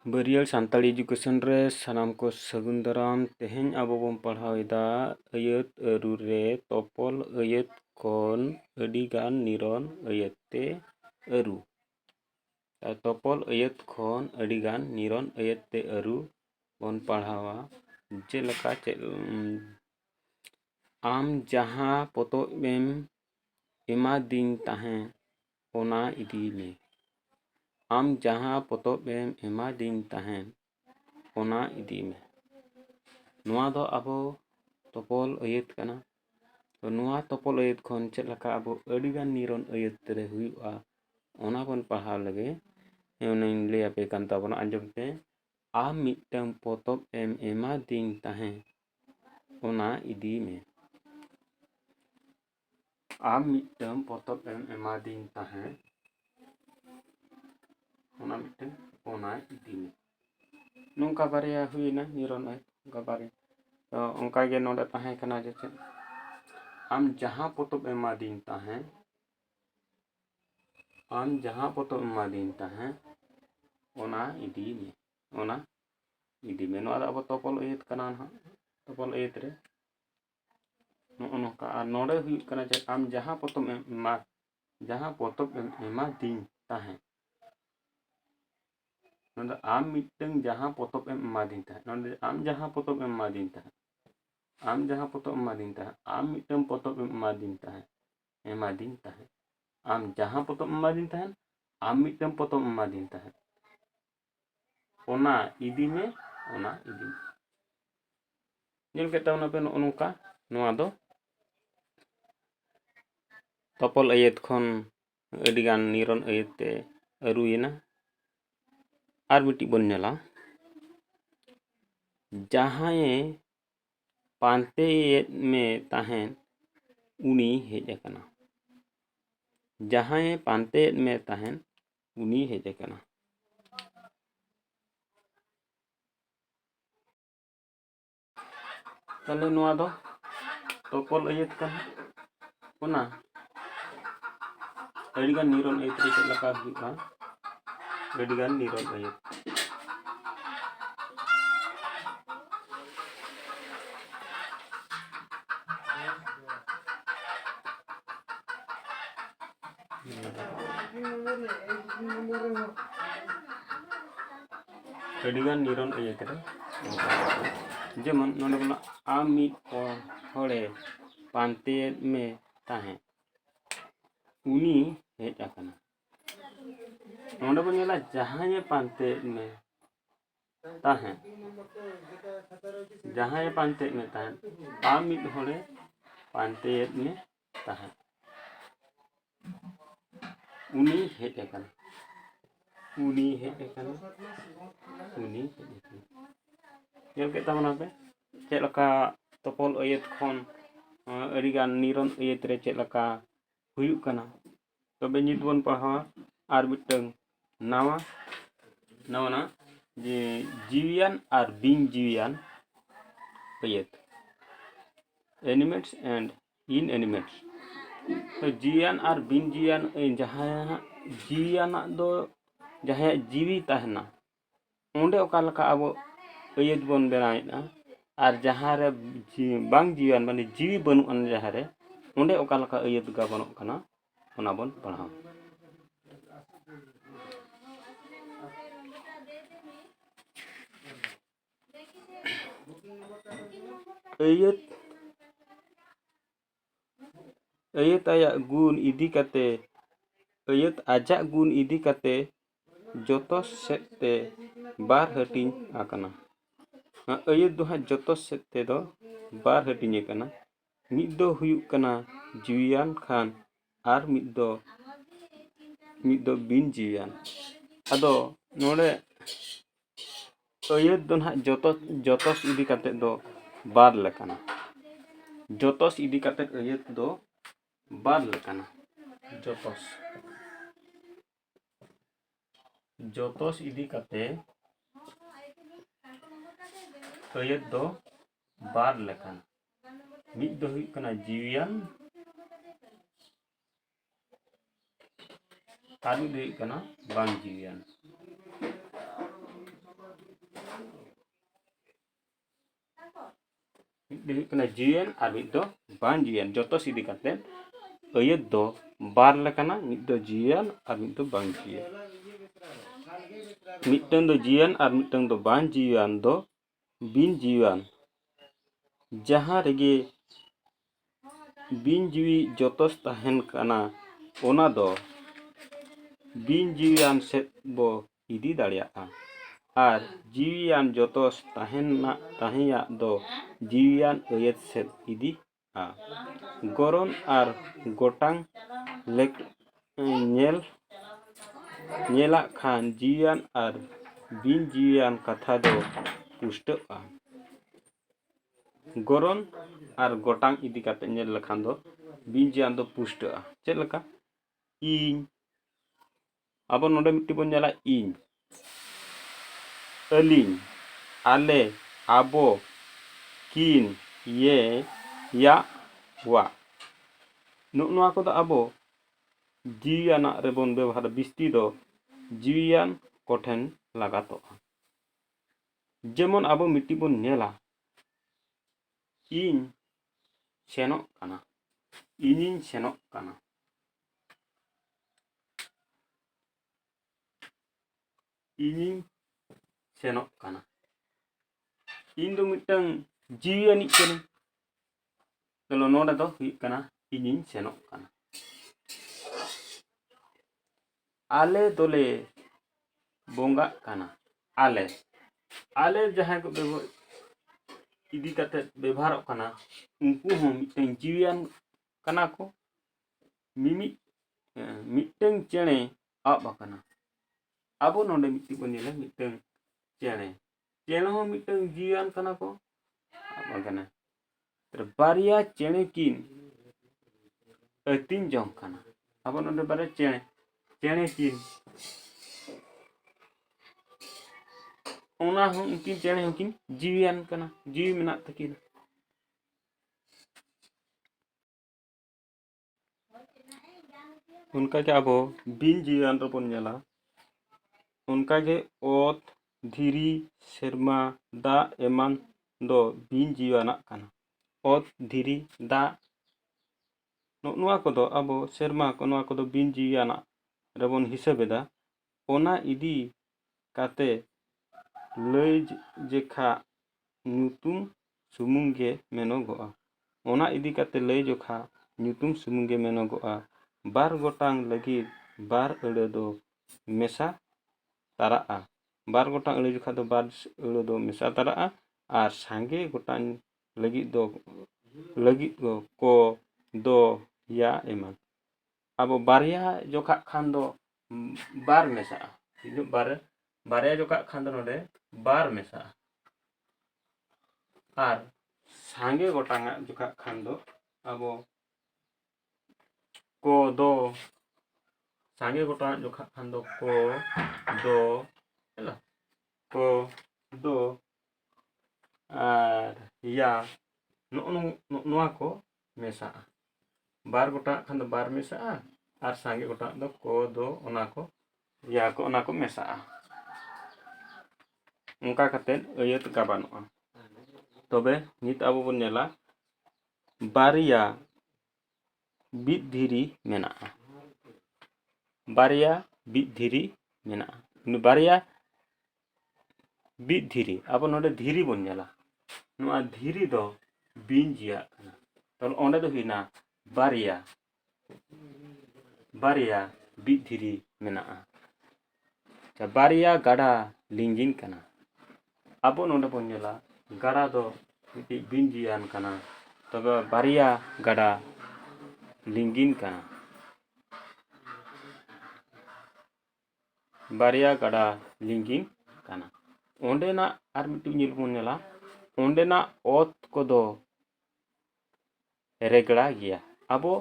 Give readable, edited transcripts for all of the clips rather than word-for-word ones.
Burial सानताड़ी education रे सानाम को सगुन दाराम तेहें आबो बन पढ़ावेदा अयत अरु रे तपल अयत खन अडी गान निरन अयत ते अरु तपल अयत खन अडी गान निरन अयत ते अरु बन पढ़ावा जेलका आम जहाँ पोतोबेम एमा दिन ताहें ओना इदी में आम जहाँ पोतोबेम एमा दिन ताहें ओना इदी में नोआ दो आबो तपल अयत कना तो नोआ तपल अयत खन चेलका आबो अडी गान निरन अयत रे हुआ ओना बन पढ़ाव लगे एवनाइन ले आपे कान ताबोना आंजम पे आम मिटम पोतोबेम एमा दिन ताहें ओना इदी में आम मिटम पोतोबेम एमा दिन ताहें ओना मिटम ओना इदी में नोंका बारिया हुईना निरन अयत ओंका बारे तो ओंका गे नोडे ताहें कना जे चेद आम जहाँ पोतोब एमा दिन ताहें आम जहाँ पोतोब एमा दिन ताहें ओना इदी में नोआ अब तपल अयत कना ना तपल अयत रे नोका नोडे हुई कना जे आम जहाँ पोतोब एमा दिन ताहें नोडे आम मिटंग जहाँ पोतोब एमा दिन ताहें नोडे आम जहाँ पोतोब एमा दिन ताहें आम जहाँ पोतोब एमा दिन ताहें आम मिटंग पोतोब एमा दिन ताहें आम जहाँ पोतोब एमा दिन ताहें आम मिटंग पोतोब एमा दिन ताहें ओना इदी में जेल के तावना पे नोका नोआ दो तपल अयत खन अडी गान निरन अयत ते अरुयना आर मिट्टी बन नेला जहाँ पांते में ताहें उनी हेज अकना जहाँ पांते में ताहें उनी हेज अकना तले नोआ दो तपल अयत कना ओना अडी गान निरन अयत रे चेलका हुआ अडी गान निरन अयत अडिगान निरन अयत रे जेमन नोडे बना आम मिट होड़े पांते में ताहें उनी हेज अकना नोडे बन नेला जहाँ पांते में ताहें आम मिट होड़े पांते में ताहें उनी हेज अकना जेल के ताबना पे चेलका तपल अयत खन अडी गान निरन अयत रे चेलका हुयुक कना तबे नित बन पढ़ावा आर मिटंग नावा जे जीवियान आर बिन जीवियान अयत एनिमेट्स एंड इनएनिमेट्स तो जीवियान आर बिन जीवियान जहाँ जीवियान दो जहाँ जीवी ताहना ओंडे ओका लका आबो अयत बन बनाएना और जहाँ रे बांग जीवियान माने जीवी बनु अन जहाँ रे ओंडे ओका लका अयत गा बनोक कना ओना बन पढ़ाव अयत आया गुण इदी कते अयत आजा गुण इदी कते जोतो सेते बार हटिंग आकना अयत दो हाँ जोतो सेते दो बार हटिंग आकना मिद दो हुयुक कना जीवियान खान आर मिद दो बिन जीवियान अदो नोडे अयत दो हाँ जोतोस इदी कते दो बार लेकना जोतोस इदी कते अयत दो बार लेकना जोतोस इदी कते अयत दो बार लेकना मिद दो हुयुक कना जीवियान आर मिद दो हुयुक कना बांग जीवियान ᱢᱤᱫ ᱫᱚ ᱦᱩᱭᱩᱜ ᱠᱟᱱᱟ ᱡᱤᱣᱤᱭᱟᱱ ᱟᱨ ᱢᱤᱫ ᱫᱚ ᱵᱟᱝ ᱡᱤᱣᱤᱭᱟᱱ ᱡᱚᱛᱚ ᱤᱫᱤ ᱠᱟᱛᱮᱫ ᱟᱹᱭᱟᱹᱛ ᱫᱚ ᱵᱟᱨ ᱞᱮᱠᱟᱱᱟ, ᱢᱤᱫ ᱫᱚ ᱡᱤᱣᱤᱭᱟᱱ ᱟᱨ ᱢᱤᱫ ᱫᱚ ᱵᱟᱝ ᱡᱤᱣᱤᱭᱟᱱ। ᱢᱤᱫᱴᱟᱝ ᱫᱚ ᱡᱤᱣᱤᱭᱟᱱ ᱟᱨ ᱢᱤᱫᱴᱟᱝ ᱫᱚ ᱵᱟᱝ ᱡᱤᱣᱤᱭᱟᱱ ᱫᱚ ᱵᱤᱱ ᱡᱤᱣᱤᱭᱟᱱ। ᱡᱟᱦᱟᱸ ᱨᱮᱜᱮ ᱵᱤᱱ ᱡᱤᱣᱤ ᱡᱚᱛᱚᱥ ᱛᱟᱦᱮᱱ ᱠᱟᱱᱟ ᱚᱱᱟ ᱫᱚ ᱵᱤᱱ ᱡᱤᱣᱤᱭᱟᱱ ᱥᱮᱫ ᱵᱚ ᱤᱫᱤ ᱫᱟᱲᱮᱭᱟᱜᱼᱟ ᱟᱨ ᱡᱤᱣᱤᱭᱟᱱ ᱡᱚᱛᱚᱥ ᱛᱟᱦᱮᱸᱭᱟᱜ ᱫᱚ ᱡᱤᱣᱤᱭᱟᱱ ᱟᱹᱭᱟᱹᱛ ᱥᱮᱫ ᱤᱫᱤᱜᱼᱟ। ᱜᱚᱲᱚᱱ ᱟᱨ ᱜᱚᱴᱟᱝ ᱧᱮᱞᱟᱜ ᱠᱷᱟᱱ ᱡᱤᱣᱤᱭᱟᱱ ᱟᱨ ᱵᱤᱱ ᱡᱤᱣᱤᱭᱟᱱ ᱠᱟᱛᱷᱟ ᱫᱚ ᱯᱩᱥᱴᱟᱹᱜᱼᱟ। ᱜᱚᱲᱚᱱ ᱟᱨ ᱜᱚᱴᱟᱝ ᱤᱫᱤ ᱠᱟᱛᱮ ᱧᱮᱞ ᱞᱮᱠᱷᱟᱱ ᱫᱚ ᱵᱤᱱ ᱡᱤᱣᱤᱭᱟᱱ ᱫᱚ ᱯᱩᱥᱴᱟᱹᱜᱼᱟ। ᱪᱮᱫ ᱞᱮᱠᱟ? ᱤᱧ, ᱟᱵᱚ ᱱᱚᱰᱮ ᱢᱤᱫᱴᱤᱡ ᱵᱚᱱ ᱧᱮᱞᱟ ᱤᱧ, ᱟᱹᱞᱤᱧ, ᱟᱞᱮ, ᱟᱵᱚ, ᱠᱤᱱ, ᱭᱮ, ᱭᱟ, ᱣᱟ। ᱱᱚᱣᱟ ᱠᱚᱫᱚ ᱟᱵᱚ ᱡᱤᱣᱤᱭᱟᱱᱟᱜ ᱨᱮᱵᱚᱱ ᱵᱮᱵᱚᱦᱟᱨᱟ, ᱵᱤᱥᱛᱤ ᱫᱚ ᱡᱤᱣᱤᱭᱟᱱ ᱠᱚᱴᱷᱮᱱ ᱞᱟᱜᱟᱛᱚᱜᱼᱟ। ᱡᱮᱢᱚᱱ ᱟᱵᱚ ᱢᱤᱫᱴᱤᱡ ᱵᱚᱱ ᱧᱮᱞᱟ, ᱤᱧ ᱥᱮᱱᱚᱜ ᱠᱟᱱᱟ, ᱤᱧᱤᱧ ᱥᱮᱱᱚᱜ ᱠᱟᱱᱟ। ᱤᱧᱤᱧ ᱥᱮᱱᱚᱜ ᱠᱟᱱᱟ। ᱤᱧ ᱫᱚ ᱢᱤᱫᱴᱟᱝ ᱡᱤᱣᱤᱭᱟᱱᱤᱡ ᱠᱟᱹᱱᱟᱹᱧ। ᱛᱟᱦᱞᱮ ᱱᱚᱰᱮ ᱫᱚ ᱦᱩᱭᱩᱜ ᱠᱟᱱᱟ ᱤᱧᱤᱧ ᱥᱮᱱᱚᱜ ᱠᱟᱱᱟ। ᱟᱞᱮ ᱫᱚᱞᱮ ᱵᱚᱸᱜᱟᱜ ᱠᱟᱱᱟ। ᱟᱞᱮ ᱡᱟᱦᱟᱸᱭ ᱠᱚ ᱤᱫᱤ ᱠᱟᱛᱮᱫ ᱵᱮᱵᱚᱦᱟᱨᱚᱜ ᱠᱟᱱᱟ ᱩᱱᱠᱩ ᱦᱚᱸ ᱢᱤᱫᱴᱟᱝ ᱡᱤᱣᱤᱭᱟᱱ ᱠᱟᱱᱟ ᱠᱚ। ᱢᱤᱫᱴᱟᱝ ᱪᱮᱬᱮ ᱟᱵ ᱟᱠᱟᱱᱟ। ᱟᱵᱚ ᱱᱚᱰᱮ ᱢᱤᱫᱴᱤᱡ ᱵᱚᱱ ᱧᱮᱞᱟ, ᱢᱤᱫᱴᱟᱝ ᱪᱮᱬᱮ ᱦᱚᱸ ᱢᱤᱫᱴᱟᱝ ᱡᱤᱣᱤᱭᱟᱱ ᱠᱟᱱᱟ ᱠᱚ, ᱟᱵ ᱟᱠᱟᱱᱟ। ᱵᱟᱨᱭᱟ ᱪᱮᱬᱮ ᱠᱤᱱ ᱟᱹᱛᱤᱧ ᱡᱚᱝ ᱠᱟᱱᱟ। ᱟᱵᱚ ᱱᱚᱰᱮ ᱵᱟᱨᱭᱟ ᱪᱮᱬᱮ ᱠᱤᱱ, ᱚᱱᱟ ᱦᱚᱸ ᱩᱱᱠᱤᱱ ᱪᱮᱬᱮ ᱦᱚᱸᱠᱤᱱ ᱡᱤᱣᱤᱭᱟᱱ ᱠᱟᱱᱟ, ᱡᱤᱣᱤ ᱢᱮᱱᱟᱜ ᱛᱟᱹᱠᱤᱱᱟ। ᱚᱱᱠᱟᱜᱮ ᱟᱵᱚ ᱵᱤᱱ ᱡᱤᱣᱤᱭᱟᱱ ᱨᱮᱵᱚᱱ ᱧᱮᱞᱟ, ᱚᱱᱠᱟᱜᱮ ᱚᱛ, ᱫᱷᱤᱨᱤ, ᱥᱮᱨᱢᱟ, ᱫᱟᱜ ᱮᱢᱟᱱ ᱫᱚ ᱵᱤᱱ ᱡᱤᱣᱤᱭᱟᱱᱟᱜ ᱠᱟᱱᱟ। ᱚᱛ, ᱫᱷᱤᱨᱤ, ᱫᱟᱜ, ᱱᱚᱣᱟ ᱠᱚᱫᱚ ᱟᱵᱚ ᱥᱮᱨᱢᱟ ᱠᱚ, ᱱᱚᱣᱟ ᱠᱚᱫᱚ ᱵᱤᱱ ᱡᱤᱣᱤᱭᱟᱱᱟᱜ ᱨᱮᱵᱚᱱ ᱦᱤᱥᱟᱹᱵ ᱮᱫᱟ। ᱚᱱᱟ ᱤᱫᱤ ᱠᱟᱛᱮ ᱞᱟᱹᱭ ᱡᱮᱠᱷᱟ ᱧᱩᱛᱩᱢ ᱥᱩᱢᱩᱝ ᱜᱮ ᱢᱮᱱᱚᱜᱚᱜᱼᱟ। ᱚᱱᱟ ᱤᱫᱤ ᱠᱟᱛᱮ ᱞᱟᱹᱭ ᱡᱚᱠᱷᱟ ᱧᱩᱛᱩᱢ ᱥᱩᱢᱩᱝ ᱜᱮ ᱢᱮᱱᱚᱜᱚᱜᱼᱟ। ᱵᱟᱨ ᱜᱚᱴᱟᱝ ᱞᱟᱹᱜᱤᱫ ᱵᱟᱨ ᱟᱹᱲᱟᱹ ᱫᱚ ᱢᱮᱥᱟ ᱛᱟᱨᱟᱜᱼᱟ। ᱵᱟᱨ ᱜᱚᱴᱟᱝ ᱟᱹᱲᱟᱹ ᱡᱚᱠᱷᱟ ᱫᱚ ᱵᱟᱨ ᱟᱹᱲᱟᱹ ᱫᱚ ᱢᱮᱥᱟ ᱛᱟᱨᱟᱜᱼᱟ। ᱟᱨ ᱥᱟᱸᱜᱮ ᱜᱚᱴᱟᱝ ᱞᱟᱹᱜᱤᱫ ᱫᱚ ᱠᱚ, ᱫᱚ, ᱭᱟ ᱮᱢᱟᱱ। ᱟᱵᱚ ᱵᱟᱨᱭᱟ ᱡᱚᱠᱷᱟᱜ ᱠᱷᱟᱱ ᱫᱚ ᱵᱟᱨ ᱢᱮᱥᱟᱜᱼᱟ। ᱵᱟᱨᱭᱟ ᱡᱚᱠᱷᱟᱜ ᱠᱷᱟᱱ ᱫᱚ ᱱᱚᱰᱮ ᱵᱟᱨ ᱢᱮᱥᱟᱜᱼᱟ। ᱟᱨ ᱥᱟᱸᱜᱮ ᱜᱚᱴᱟᱝᱟᱜ ᱡᱚᱠᱷᱟᱜ ᱠᱷᱟᱱ ᱫᱚ ᱟᱵᱚ ᱠᱚ, ᱫᱚ, ᱥᱟᱸᱜᱮ ᱜᱚᱴᱟᱝᱟᱜ ᱡᱚᱠᱷᱟᱜ ᱠᱷᱟᱱ ᱫᱚ ᱠᱚ, ᱫᱚ, ᱠᱚ, ᱫᱚ, ᱟᱨ ᱭᱟ, ᱱᱚᱣᱟ ko ᱢᱮᱥᱟᱜᱼᱟ। ᱵᱟᱨ ᱜᱚᱴᱟᱝᱟᱜ ᱠᱷᱟᱱ ᱫᱚ ᱵᱟᱨ ᱢᱮᱥᱟᱜᱼᱟ, ᱟᱨ ᱥᱟᱸᱜᱮ ᱜᱚᱴᱟᱝᱟᱜ ᱫᱚ ᱠᱚ, ᱫᱚ, ᱚᱱᱟ ko, ᱭᱟ ko, ᱚᱱᱟ ko ᱢᱮᱥᱟᱜᱼᱟ। ᱚᱱᱠᱟ ᱠᱟᱛᱮᱫ ᱟᱹᱭᱟᱹᱛ ᱜᱟᱵᱟᱱᱚᱜᱼᱟ। ᱛᱚᱵᱮ ᱱᱤᱛ ᱟᱵᱚ ᱵᱚᱱ ᱧᱮᱞᱟ, ᱵᱟᱨᱭᱟ ᱵᱤᱫ ᱫᱷᱤᱨᱤ ᱢᱮᱱᱟᱜᱼᱟ। ᱵᱟᱨᱭᱟ ᱵᱤᱫ ᱫᱷᱤᱨᱤ ᱢᱮᱱᱟᱜᱼᱟ। ᱵᱟᱨᱭᱟ ᱵᱤᱫ ᱫᱷᱤᱨᱤ, ᱟᱵᱚ ᱱᱚᱰᱮ ᱫᱷᱤᱨᱤ ᱵᱚᱱ ᱧᱮᱞᱟ, ᱱᱚᱣᱟ ᱫᱷᱤᱨᱤ ᱫᱚ ᱵᱤᱱ ᱡᱤᱣᱤᱭᱟᱜ ᱠᱟᱱᱟ। ᱛᱟᱦᱞᱮ ᱚᱸᱰᱮ ᱫᱚ ᱦᱩᱭᱱᱟ ᱵᱟᱨᱭᱟ ᱵᱤᱫ ᱫᱷᱤᱨᱤ ᱢᱮᱱᱟᱜᱼᱟ। ᱵᱟᱨᱭᱟ ᱜᱟᱰᱟ ᱞᱤᱸᱜᱤᱱ ᱠᱟᱱᱟ। ᱟᱵᱚ ᱱᱚᱰᱮ ᱵᱚᱱ ᱧᱮᱞᱟ, ᱜᱟᱰᱟ ᱫᱚ ᱢᱤᱫᱴᱤᱡ ᱵᱤᱱ ᱡᱤᱣᱤᱭᱟᱱ ᱠᱟᱱᱟ। ᱛᱚᱵᱮ ᱵᱟᱨᱭᱟ ᱜᱟᱰᱟ ᱞᱤᱸᱜᱤᱱ ᱠᱟᱱᱟ। ᱵᱟᱨᱭᱟ ᱜᱟᱰᱟ ᱞᱤᱸᱜᱤᱱ ᱠᱟᱱᱟ। ᱚᱸᱰᱮᱱᱟᱜ ᱟᱨ ᱢᱤᱫᱴᱤᱡ ᱧᱮᱞ ᱵᱚᱱ ᱧᱮᱞᱟ, ᱚᱸᱰᱮᱱᱟᱜ ᱚᱛ ᱠᱚᱫᱚ ᱨᱮᱜᱽᱲᱟ ᱜᱮᱭᱟ। ᱟᱵᱚ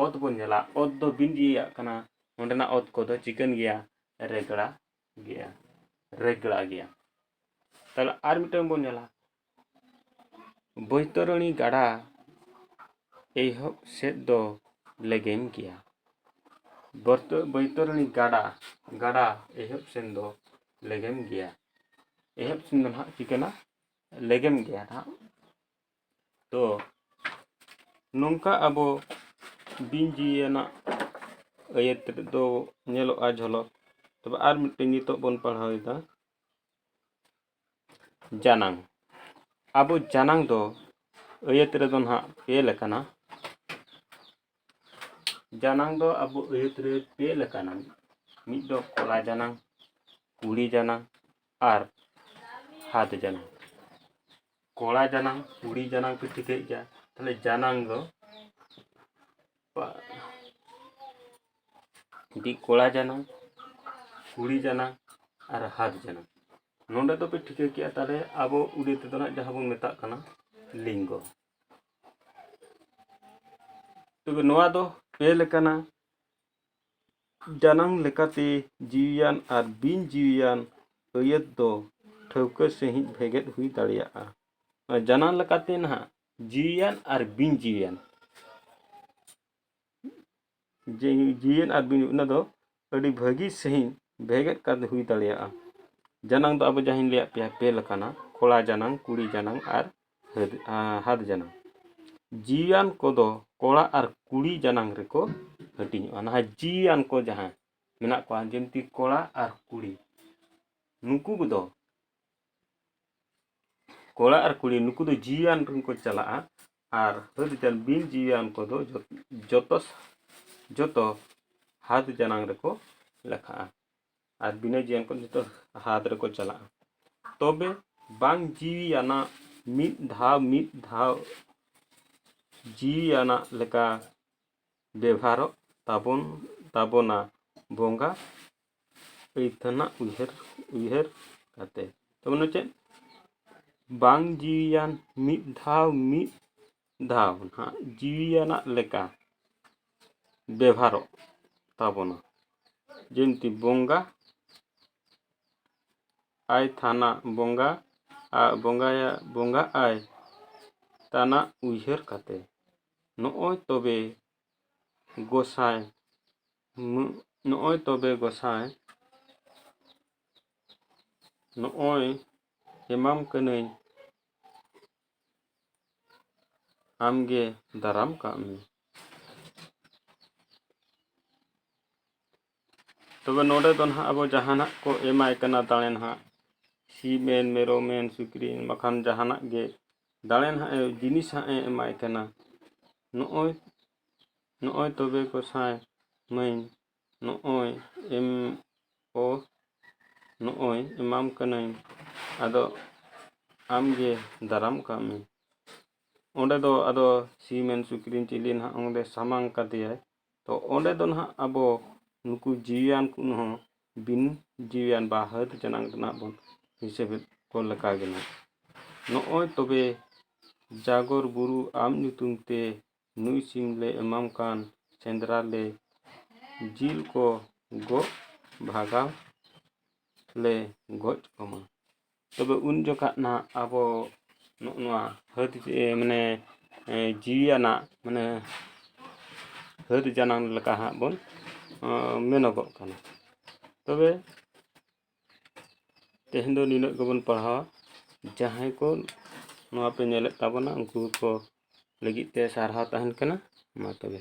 ᱚᱛ ᱵᱚᱱ ᱧᱮᱞᱟ, ᱚᱛ ᱫᱚ ᱵᱤᱱ ᱡᱤᱣᱤᱭᱟᱜ ᱠᱟᱱᱟ। ᱚᱸᱰᱮᱱᱟᱜ ᱚᱛ ᱠᱚᱫᱚ ᱪᱤᱠᱟᱹᱱ ᱜᱮᱭᱟ? ᱨᱮᱜᱽᱲᱟ ᱜᱮᱭᱟ। তাহলে আর মিটার বন ᱧᱮᱞᱟ, বৈতরণী গাড়া এহব সেদ ᱫᱚ লেগেম গিয়া। বৈতরণী গাড়া এহব সেন ᱫᱚ লেগেম গিয়া। এহব সেন ᱫᱚ ᱱᱟᱦᱟᱜ ᱪᱤᱠᱟᱹᱱᱟ? ᱞᱮᱜᱮᱢ ᱜᱮᱭᱟ ᱱᱟᱦᱟᱜ। ᱛᱚ ᱱᱚᱝᱠᱟ ᱟᱵᱚ ᱵᱤᱱ ᱡᱤᱣᱤᱭᱟᱱᱟᱜ ᱟᱹᱭᱟᱹᱛ ᱨᱮᱫᱚ ᱧᱮᱞᱚᱜᱼᱟ ᱡᱷᱚᱞᱚᱠ। ᱛᱚᱵᱮ ᱟᱨ ᱢᱤᱫᱴᱮᱱ ᱱᱤᱛᱚᱜ ᱵᱚᱱ ᱯᱟᱲᱦᱟᱣᱮᱫᱟ ᱡᱟᱱᱟᱝ। ᱟᱵᱚ ᱡᱟᱱᱟᱝ ᱫᱚ ᱟᱹᱭᱟᱹᱛ ᱨᱮᱫᱚ ᱱᱟᱦᱟᱜ ᱯᱮ ᱞᱮᱠᱟᱱᱟ। ᱡᱟᱱᱟᱝ ᱫᱚ ᱟᱵᱚ ᱟᱹᱭᱟᱹᱛ ᱨᱮ ᱯᱮ ᱞᱮᱠᱟᱱᱟ। ᱢᱤᱫ ᱫᱚ ᱠᱚᱲᱟ ᱡᱟᱱᱟᱝ, ᱠᱩᱲᱤ ᱡᱟᱱᱟᱝ ᱟᱨ ᱦᱟᱫ ᱡᱟᱱᱟᱝ। ᱠᱚᱲᱟ ᱡᱟᱱᱟᱝ, ᱠᱩᱲᱤ ᱡᱟᱱᱟᱝ ᱯᱮ ᱴᱷᱤᱠᱟᱹᱭᱮᱫ ᱜᱮᱭᱟ। তাহলে জানাং ᱫᱚ কড়া জানাং, কুড়ি জানাং আর হাত জানাং। নোডে তো পে ঠিকᱟᱹ ᱠᱮᱜᱼᱟ তাহলে ᱟᱵᱚ ᱩᱲᱤᱭᱟ ᱛᱮᱫᱚ ᱱᱟᱜ ᱡᱟᱦᱟᱸ ᱵᱚᱱ ᱢᱮᱛᱟᱜ ᱠᱟᱱᱟ ᱞᱤᱝᱜᱚ। ᱛᱚᱵᱮ ᱱᱚᱣᱟ ᱫᱚ ᱯᱮ ᱞᱮᱠᱟᱱᱟ। ᱡᱟᱱᱟᱝ ᱞᱮᱠᱟᱛᱮ ᱡᱤᱣᱤᱭᱟᱱ ᱟᱨ ᱵᱤᱱ ᱡᱤᱣᱤᱭᱟᱱ ᱟᱹᱭᱟᱹᱛ ᱫᱚ ᱴᱷᱟᱹᱣᱠᱟᱹ ᱥᱟᱺᱦᱤᱡ ᱵᱷᱮᱜᱮᱫ ᱦᱩᱭ ᱫᱟᱲᱮᱭᱟᱜᱼᱟ। ᱡᱟᱱᱟᱝ ᱞᱮᱠᱟᱛᱮ ᱱᱟᱦᱟᱜ ᱡᱤᱣᱤᱭᱟᱱ ᱟᱨ ᱵᱤᱱ ᱡᱤᱣᱤᱭᱟᱱ ᱡᱤᱣᱤᱭᱟᱱ ᱟᱨ ᱵᱤᱱ ᱚᱱᱟ ᱫᱚ ᱟᱹᱰᱤ ᱵᱷᱟᱹᱜᱤ ᱥᱟᱺᱦᱤᱡ ᱵᱷᱮᱜᱮᱫ ᱠᱟᱛᱮ ᱦᱩᱭ ᱫᱟᱲᱮᱭᱟᱜᱼᱟ। ᱡᱟᱱᱟᱝ ᱫᱚ ᱟᱵᱚ ᱡᱟᱦᱟᱸᱧ ᱞᱟᱹᱭᱟᱫ ᱯᱮᱭᱟ ᱯᱮ ᱞᱮᱠᱟᱱᱟ। ᱠᱚᱲᱟ ᱡᱟᱱᱟᱝ, ᱠᱩᱲᱤ ᱡᱟᱱᱟᱝ ᱟᱨ ᱦᱟᱫ ᱡᱟᱱᱟᱝ। ᱡᱤᱣᱤᱭᱟᱱ ᱠᱚᱫᱚ ᱠᱚᱲᱟ ᱟᱨ ᱠᱩᱲᱤ ᱡᱟᱱᱟᱝ ᱨᱮᱠᱚ ᱦᱟᱹᱴᱤᱧᱚᱜᱼᱟ। ᱱᱟᱦᱟᱜ ᱡᱤᱣᱤᱭᱟᱱ ᱠᱚ ᱡᱟᱦᱟᱸ ᱢᱮᱱᱟᱜ ᱠᱚᱣᱟ ᱡᱮᱢᱛᱤ ᱠᱚᱲᱟ ᱟᱨ ᱠᱩᱲᱤ ᱱᱩᱠᱩ ᱠᱚᱫᱚ ᱠᱚᱲᱟ ᱟᱨ ᱠᱩᱲᱤ ᱱᱩᱠᱩ ᱫᱚ ᱡᱤᱣᱤᱭᱟᱱ ᱨᱮᱠᱚ ᱪᱟᱞᱟᱜᱼᱟ। ᱟᱨ ᱵᱤᱱ ᱡᱤᱣᱤᱭᱟᱱ ᱠᱚᱫᱚ ᱡᱚᱛᱚ ᱦᱟᱫ ᱡᱟᱱᱟᱝ ᱨᱮᱠᱚ ᱞᱮᱠᱷᱟᱜᱼᱟ। ᱟᱨ ᱵᱤᱱᱟᱹ ᱡᱤᱣᱤᱭᱟᱱ ᱠᱚ ᱡᱚᱛᱚ ᱦᱟᱫ ᱨᱮᱠᱚ ᱪᱟᱞᱟᱜᱼᱟ। ᱛᱚᱵᱮ ᱵᱟᱝ ᱡᱤᱣᱤᱭᱟᱱᱟᱜ ᱢᱤᱫ ᱫᱷᱟᱣ ᱡᱤᱣᱤᱭᱟᱱᱟᱜ ᱞᱮᱠᱟ ᱵᱮᱵᱷᱟᱨᱚᱜ ᱛᱟᱵᱚᱱᱟ ᱵᱚᱸᱜᱟ ᱟᱹᱭᱛᱷᱟᱹᱱᱟᱜ ᱩᱭᱦᱟᱹᱨ ᱠᱟᱛᱮ। ᱛᱚ ᱢᱟᱱᱮ ᱪᱮᱫ ᱵᱟᱝ ᱡᱤᱣᱤᱭᱟᱱ ᱢᱤᱫ ᱫᱷᱟᱣ ᱱᱟᱦᱟᱜ ᱡᱤᱣᱤᱭᱟᱱᱟᱜ ᱞᱮᱠᱟ ᱵᱮᱵᱷᱟᱨᱚᱜ ᱛᱟᱵᱚᱱᱟ। যেমতি বঙ্গা আয় থানা বঙ্গা আয় তানা উইহার কাতে নয় তবে গোসাই নয় এমাম কানাই আমগে দারাম কামি। तब नोडे दो नहा अब जहानाक को एमाय कना दाड़े नहा सीमेन मेरोमेन सुक्रीन मखान जहानाक गे दाड़े नहा जिनिस हाँ एमाय कना नोय तबे गोसाय मैन नोय एमाम कनाई आदो आमगे दाराम कामी। ओंडे दो आदो सीमेन सुक्रीन चिली नहा ओंडे सामांग कादिया तो ओंडे दो नहा अब नुकु जीवियान कुनो बिन जीवियान बा हद जनांग ना बन हिसाब को लका गेना नोय तबे जागोर बुरु आम नुतुम ते नुई सिम ले एमाम कान सेंद्रा ले जिल को गो भागा ले गज कमा। तबे उन जोका ना आबो नोआ हद माने जीवियाना माने हद जनांग लका हाँ बन मेनोगोग काना। तबे तेहन दो निनोग गबन पढ़ावा जहां को नोआ पे नेले ताबना उनको को लगित ते सारहा तहन कना मा तबे।